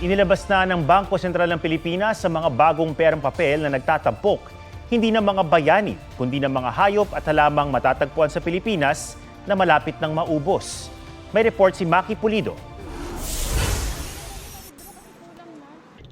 Inilabas na ng Bangko Sentral ng Pilipinas sa mga bagong perang papel na nagtatampok hindi ng mga bayani, kundi ng mga hayop at halamang matatagpuan sa Pilipinas na malapit ng maubos. May report si Maki Pulido.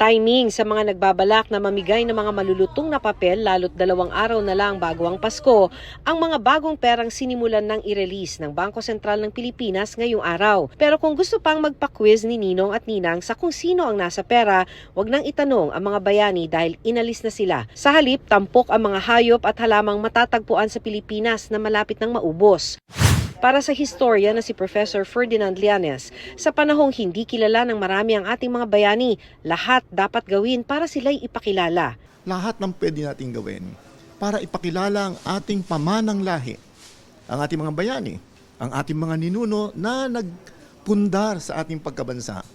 Timing sa mga nagbabalak na mamigay ng mga malulutong na papel lalo't 2 araw na lang bago ang Pasko, ang mga bagong perang sinimulan ng i-release ng Bangko Sentral ng Pilipinas ngayong araw. Pero kung gusto pang magpa-quiz ni Ninong at Ninang sa kung sino ang nasa pera, wag nang itanong ang mga bayani dahil inalis na sila. Sa halip, tampok ang mga hayop at halamang matatagpuan sa Pilipinas na malapit ng maubos. Para sa historia na si Professor Ferdinand Llanes, sa panahong hindi kilala ng marami ang ating mga bayani, lahat dapat gawin para sila'y ipakilala. Lahat ng pwede nating gawin para ipakilala ang ating pamanang lahi, ang ating mga bayani, ang ating mga ninuno na nagpundar sa ating pagkabansa,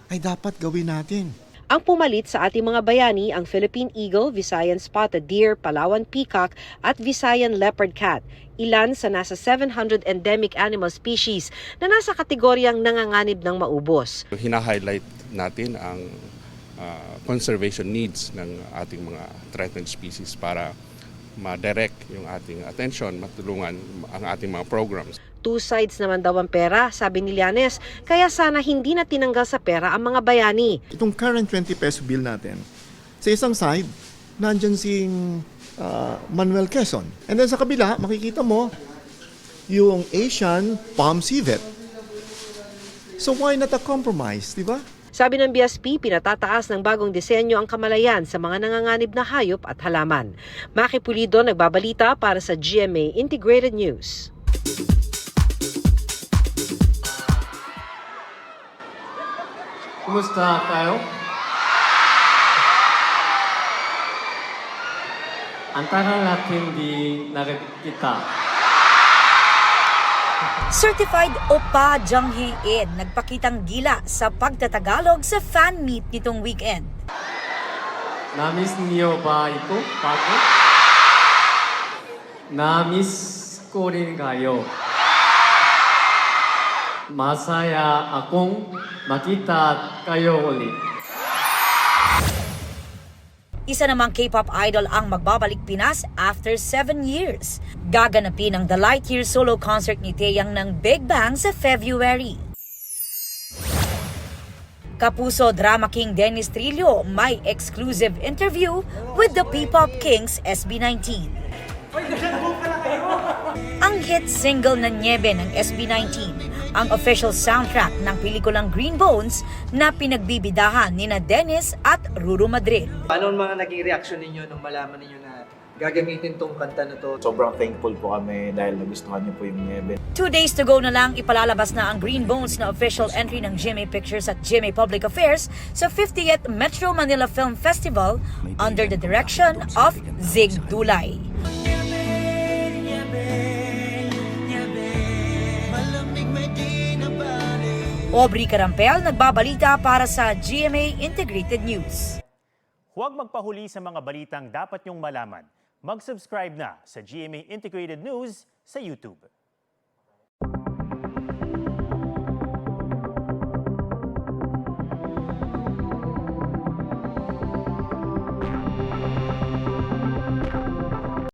ay dapat gawin natin. Ang pumalit sa ating mga bayani ang Philippine Eagle, Visayan Spotted Deer, Palawan Peacock at Visayan Leopard Cat. Ilan sa nasa 700 endemic animal species na nasa kategoryang nanganganib ng maubos. Hina-highlight natin ang conservation needs ng ating mga threatened species para ma-direct yung ating attention, matulungan ang ating mga programs. Two sides naman daw ang pera, sabi ni Llanes, kaya sana hindi na tinanggal sa pera ang mga bayani. Itong current 20 peso bill natin, sa isang side, nandyan si Manuel Quezon. And then sa kabila, makikita mo yung Asian palm civet. So why not a compromise, di ba? Sabi ng BSP, pinatataas ng bagong disenyo ang kamalayan sa mga nanganganib na hayop at halaman. Maki Pulido, nagbabalita para sa GMA Integrated News. Kumusta kayo? Ang tagal natin di nakikita. Certified Oppa Jung Hee-in nagpakitang gila sa pagtatagalog sa fan meet nitong weekend. Na-miss niyo ba ito, bago? Na-miss ko rin kayo. Masaya akong makita kayo ulit. Isa namang K-pop idol ang magbabalik Pinas after 7 years. Gaganapin ang The Lightyear solo concert ni Taeyang ng Big Bang sa February. Kapuso drama king Dennis Trillo may exclusive interview with the P-pop Kings SB19. Ang hit single na Niebe ng SB19, ang official soundtrack ng pelikulang Green Bones na pinagbibidahan nina Dennis at Ruru Madrid. Ano ang mga naging reaksyon ninyo nung malaman ninyo na gagamitin tong kanta na to? Sobrang thankful po kami dahil nagustuhan niyo po yung Niebe. 2 days to go na lang ipalalabas na ang Green Bones na official entry ng GMA Pictures at GMA Public Affairs sa 50th Metro Manila Film Festival under the direction of Zig Dulay. Aubrey Carampel, nagbabalita para sa GMA Integrated News. Huwag magpahuli sa mga balitang dapat niyong malaman. Mag-subscribe na sa GMA Integrated News sa YouTube.